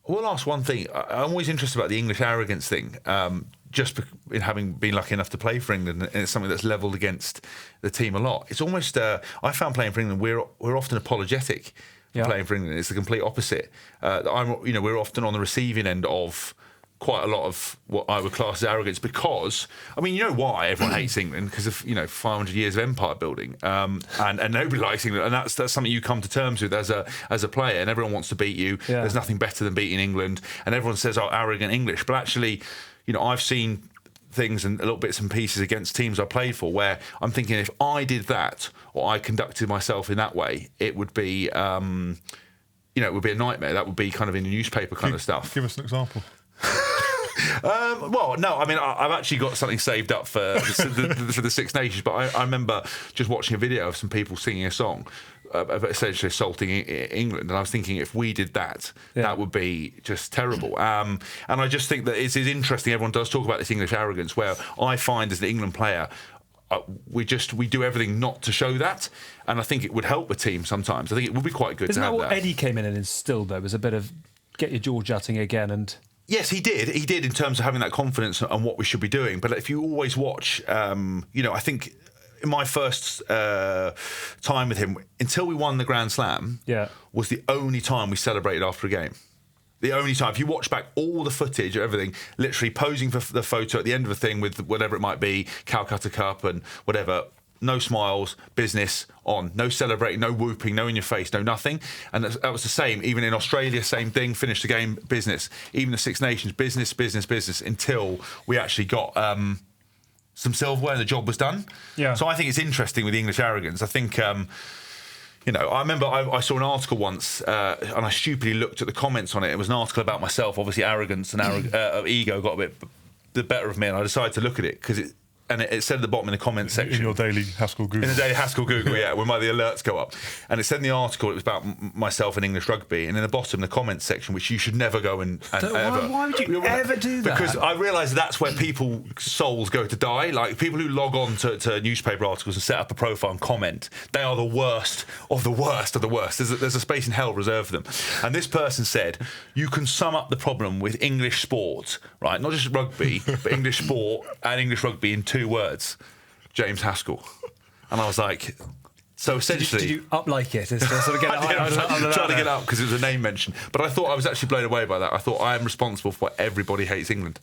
We'll ask one thing. I'm always interested about the English arrogance thing, just in having been lucky enough to play for England, and it's something that's levelled against the team a lot. It's almost, I found playing for England, we're often apologetic for playing for England. It's the complete opposite. We're often on the receiving end of quite a lot of what I would class as arrogance because, I mean, you know why everyone hates England? Because of, 500 years of empire building. And nobody likes England. And that's something you come to terms with as a player, and everyone wants to beat you. Yeah. There's nothing better than beating England. And everyone says, oh, arrogant English. But actually, I've seen things and little bits and pieces against teams I played for where I'm thinking if I did that or I conducted myself in that way, it would be, it would be a nightmare. That would be kind of in the newspaper kind of stuff. Give us an example. Well, no, I mean, I've actually got something saved up for the Six Nations, but I remember just watching a video of some people singing a song, essentially assaulting England, and I was thinking if we did that, that would be just terrible. And I just think that it's interesting, everyone does talk about this English arrogance, where I find as an England player, we do everything not to show that, and I think it would help the team sometimes. I think it would be quite good to have that. Isn't that what Eddie came in and instilled, though, was a bit of get your jaw jutting again and... Yes, he did. He did in terms of having that confidence on what we should be doing. But if you always watch, I think in my first time with him, until we won the Grand Slam, was the only time we celebrated after a game. The only time. If you watch back all the footage of everything, literally posing for the photo at the end of a thing with whatever it might be, Calcutta Cup and whatever, no smiles, business on, no celebrating, no whooping, no in your face, no nothing. And that was the same. Even in Australia, same thing, finished the game, business. Even the Six Nations, business, until we actually got some silverware and the job was done. Yeah. So I think it's interesting with the English arrogance. I think... I remember I saw an article once and I stupidly looked at the comments on it. It was an article about myself. Obviously, arrogance and ego got a bit the better of me, and I decided to look at it because it said at the bottom in the comments section. In your daily Haskell Google. In the daily Haskell Google, yeah, when the alerts go up. And it said in the article it was about myself and English rugby. And in the bottom, the comments section, which you should never go and ever... Why would you ever do that? Because I realise that's where people's souls go to die. Like, people who log on to newspaper articles and set up a profile and comment, they are the worst of the worst of the worst. There's a space in hell reserved for them. And this person said, you can sum up the problem with English sport, right? Not just rugby, but English sport and English rugby in 2 words: James Haskell. And I was like, so essentially... Did you up-like it? Sort of get I'm trying to get up because it was a name mention. But I thought I was actually blown away by that. I thought I am responsible for why everybody hates England.